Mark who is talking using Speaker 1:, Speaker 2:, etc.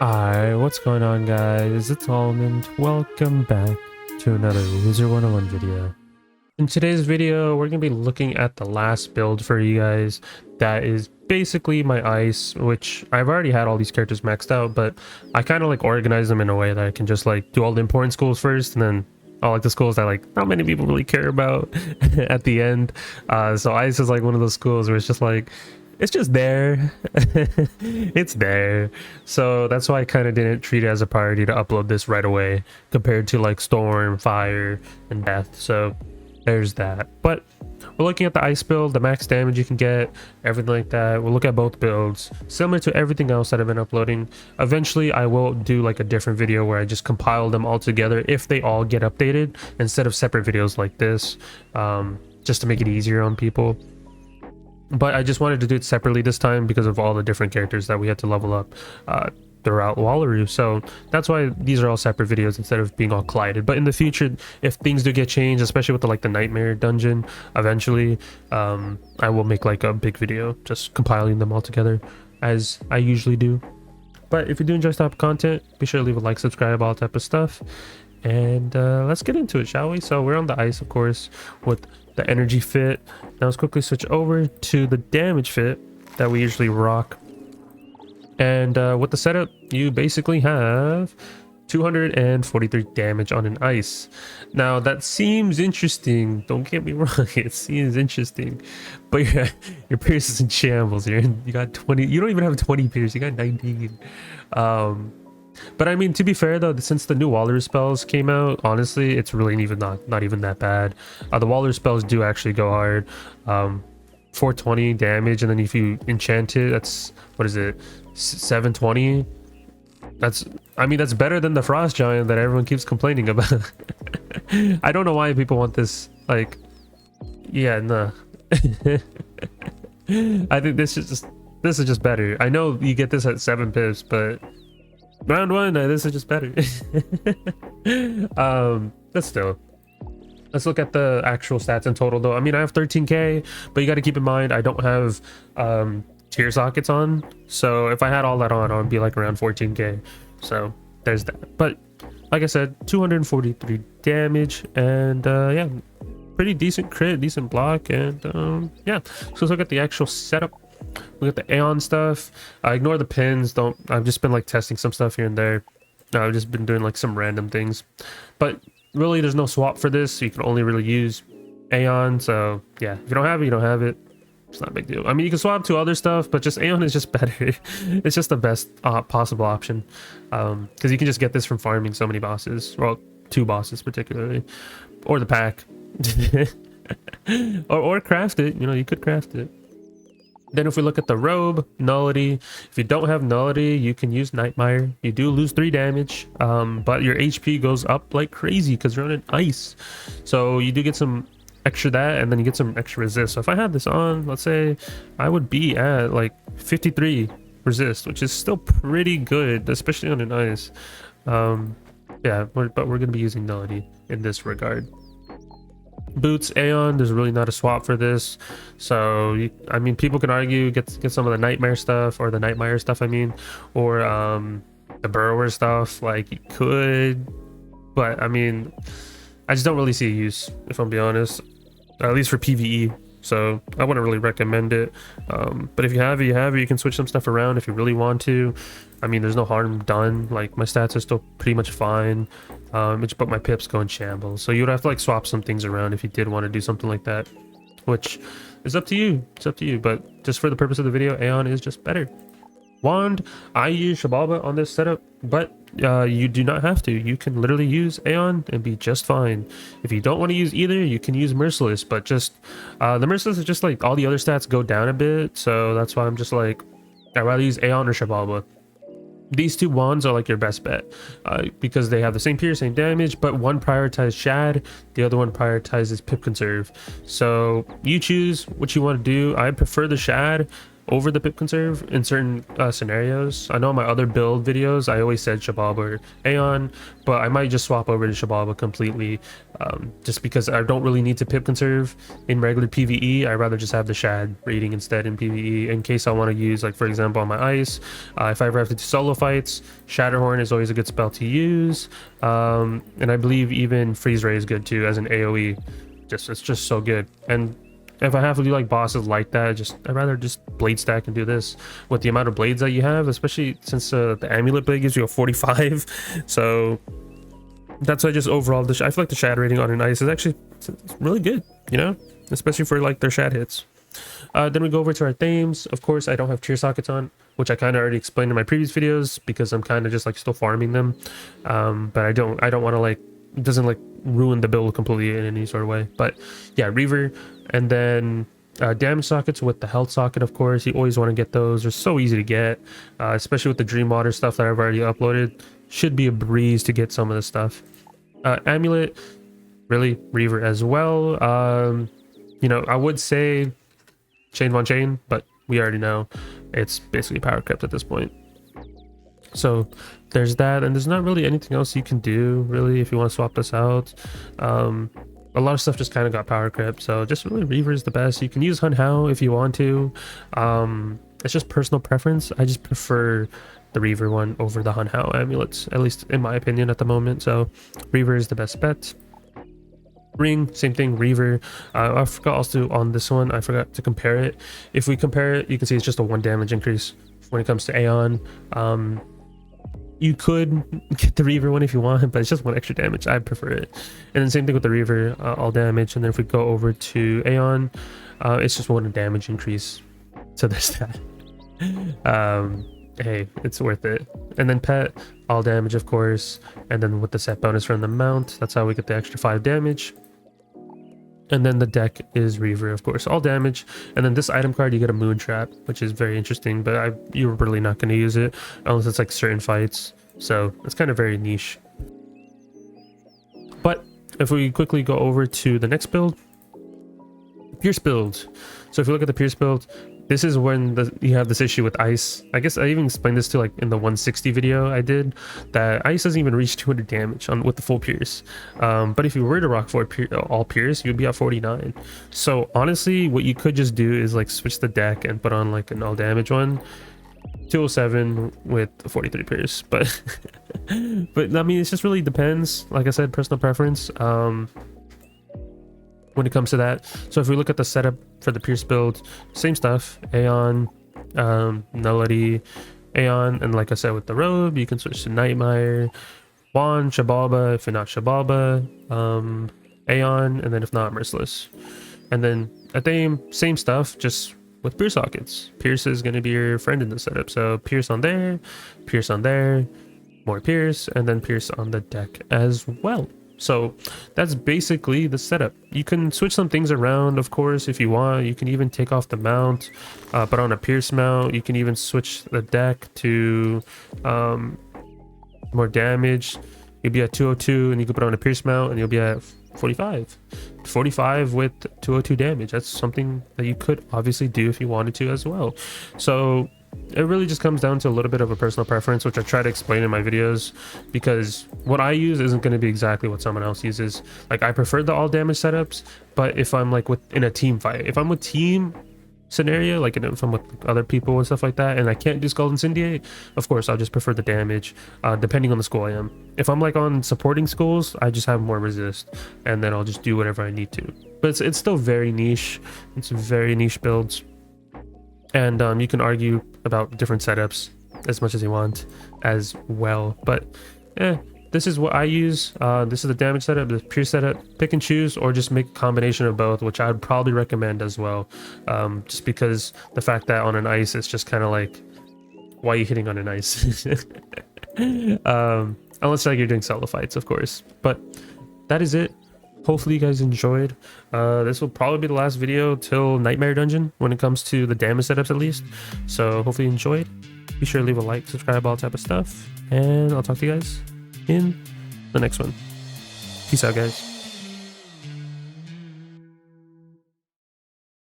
Speaker 1: Alright, what's going on guys? It's Almond. Welcome back to another Wizard101 video. In today's video, we're going to be looking at the last build for you guys. That is basically my ice, which I've already had all these characters maxed out, but I kind of like organize them in a way that I can just like do all the important schools first and then all like the schools that like not many people really care about at the end. So ice is like one of those schools where it's just like it's just there. It's there. So that's why I kind of didn't treat it as a priority to upload this right away compared to like storm, fire, and death. So there's that. But we're looking at the ice build, the max damage you can get, everything like that. We'll look at both builds similar to everything else that I've been uploading. Eventually I will do like a different video where I just compile them all together if they all get updated instead of separate videos like this, just to make it easier on people. But I just wanted to do it separately this time because of all the different characters that we had to level up throughout Wallaroo. So that's why these are all separate videos instead of being all collided. But in the future, if things do get changed, especially with the nightmare dungeon, eventually I will make like a big video just compiling them all together as I usually do. But if you do enjoy this type of content, be sure to leave a like, subscribe, all type of stuff. And let's get into it, shall we? So we're on the ice, of course, with the energy fit. Now let's quickly switch over to the damage fit that we usually rock. And with the setup, you basically have 243 damage on an ice. Now that seems interesting, don't get me wrong, it seems interesting, but your pierce is in shambles here. You got 20, you don't even have 20 pierce, you got 19. But I mean, to be fair though, since the new Wallaroo spells came out, honestly, it's really even not even that bad. The Wallaroo spells do actually go hard. 420 damage, and then if you enchant it, that's, what is it, 720? That's, I mean, that's better than the Frost Giant that everyone keeps complaining about. I don't know why people want this, like, yeah, nah. I think this is just better. I know you get this at 7 pips, but round one, this is just better. But still, let's look at the actual stats in total though. I mean, I have 13k, but you got to keep in mind I don't have tier sockets on, so if I had all that on, I would be like around 14k. So there's that. But like I said, 243 damage, and yeah, pretty decent crit, decent block, and yeah. So let's look at the actual setup. Look at the Aeon stuff. Ignore the pins. Don't. I've just been like testing some stuff here and there. I've just been doing like some random things, but really there's no swap for this, so you can only really use Aeon. So yeah, if you don't have it, you don't have it. It's not a big deal. I mean, you can swap to other stuff, but just Aeon is just better. It's just the best possible option, because you can just get this from farming so many bosses. Well, 2 bosses particularly, or the pack, or craft it. You know, you could craft it. Then if we look at the robe, nullity, if you don't have nullity, you can use Nightmare. You do lose 3 damage, but your HP goes up like crazy because you're on an ice. So you do get some extra that, and then you get some extra resist. So if I had this on, let's say, I would be at like 53 resist, which is still pretty good, especially on an ice. Yeah, but we're going to be using nullity in this regard. Boots, Aeon, there's really not a swap for this. So I mean, people can argue get some of the nightmare stuff, or the nightmare stuff I mean, or the burrower stuff. Like you could, but I mean, I just don't really see a use, if I'm being honest, at least for PvE. So I wouldn't really recommend it. But if you have it, you have it. You can switch some stuff around if you really want to. I mean, there's no harm done. Like my stats are still pretty much fine, but my pips go in shambles. So you would have to like swap some things around if you did want to do something like that, which is up to you. It's up to you. But just for the purpose of the video, Aeon is just better. Wand, I use Shabalba on this setup, but you do not have to. You can literally use Aeon and be just fine. If you don't want to use either, you can use Merciless, but just the Merciless is just like all the other stats go down a bit, so that's why I'm just like, I'd rather use Aeon or Shabalba. These 2 wands are like your best bet, because they have the same pierce, same damage, but one prioritizes Shad, the other one prioritizes Pip Conserve. So you choose what you want to do. I prefer the Shad over the pip conserve in certain scenarios. I know in my other build videos I always said Shababa or Aeon, but I might just swap over to Shababa completely, just because I don't really need to pip conserve in regular PvE. I'd rather just have the Shad rating instead in PvE in case I want to use, like for example on my ice, if I ever have to do solo fights, Shatterhorn is always a good spell to use, and I believe even Freeze Ray is good too as an AoE. It's just so good. And if I have to do like bosses like that, I'd rather just blade stack and do this with the amount of blades that you have, especially since the amulet blade gives you a 45. So that's why just overall I feel like the Shad rating on an ice is actually it's really good, you know, especially for like their Shad hits. Then we go over to our themes. Of course, I don't have tier sockets on, which I kind of already explained in my previous videos because I'm kind of just like still farming them. But I don't want to like, it doesn't like ruin the build completely in any sort of way. But yeah, Reaver, and then damage sockets with the health socket. Of course, you always want to get those. They're so easy to get, especially with the dream water stuff that I've already uploaded. Should be a breeze to get some of this stuff. Amulet, really Reaver as well. You know, I would say chain on chain, but we already know it's basically power crept at this point. So there's that, and there's not really anything else you can do really if you want to swap this out. A lot of stuff just kind of got power crept, so just really Reaver is the best. You can use Hun Hao if you want to. It's just personal preference. I just prefer the Reaver one over the Hun Hao amulets, at least in my opinion at the moment. So Reaver is the best bet. Ring, same thing, Reaver. I forgot also on this one, I forgot to compare it. If we compare it, you can see it's just a 1 damage increase when it comes to Aeon. You could get the Reaver one if you want, but it's just 1 extra damage. I prefer it. And then same thing with the Reaver, all damage. And then if we go over to Aeon, it's just 1 damage increase. So there's that. Hey, it's worth it. And then Pet, all damage of course. And then with the set bonus from the mount, that's how we get the extra 5 damage. And then the deck is Reaver, of course, all damage. And then this item card, you get a Moon Trap, which is very interesting, but you're really not going to use it unless it's like certain fights. So it's kind of very niche. But if we quickly go over to the next build, Pierce build. So if you look at the Pierce build, this is when you have this issue with ice. I guess I even explained this to like in the 160 video I did, that ice doesn't even reach 200 damage with the full Pierce. But if you were to rock for all Pierce, you'd be at 49. So honestly, what you could just do is like switch the deck and put on like an all damage one, 207 with 43 Pierce. But but I mean, it just really depends. Like I said, personal preference. When it comes to that. So if we look at the setup for the Pierce build, same stuff, Aeon, Nullity, Aeon, and like I said with the robe, you can switch to Nightmare, Wand, Shababa, if you're not Shababa, Aeon, and then if not, Merciless. And then at the aim, same stuff, just with Pierce sockets. Pierce is going to be your friend in the setup. So Pierce on there, more Pierce, and then Pierce on the deck as well. So that's basically the setup. You can switch some things around, of course, if you want. You can even take off the mount, but on a Pierce mount, you can even switch the deck to more damage. You'll be at 202, and you can put on a Pierce mount, and you'll be at 45 with 202 damage. That's something that you could obviously do if you wanted to as well. So it really just comes down to a little bit of a personal preference, which I try to explain in my videos, because what I use isn't going to be exactly what someone else uses. Like, I prefer the all damage setups, but if I'm like in a team fight, if I'm with team scenario, like if I'm with other people and stuff like that, and I can't do Scald Incendiate, of course I'll just prefer the damage, depending on the school I am. If I'm like on supporting schools, I just have more resist, and then I'll just do whatever I need to. But it's still very niche. It's very niche builds. And you can argue about different setups as much as you want as well, but this is what I use. This is the damage setup, the Pierce setup. Pick and choose, or just make a combination of both, which I would probably recommend as well, just because the fact that on an ice it's just kind of like, why are you hitting on an ice? Unless like you're doing solo fights, of course. But that is it. Hopefully you guys enjoyed. This will probably be the last video till Nightmare Dungeon when it comes to the damage setups at least. So hopefully you enjoyed. Be sure to leave a like, subscribe, all type of stuff. And I'll talk to you guys in the next one. Peace out, guys.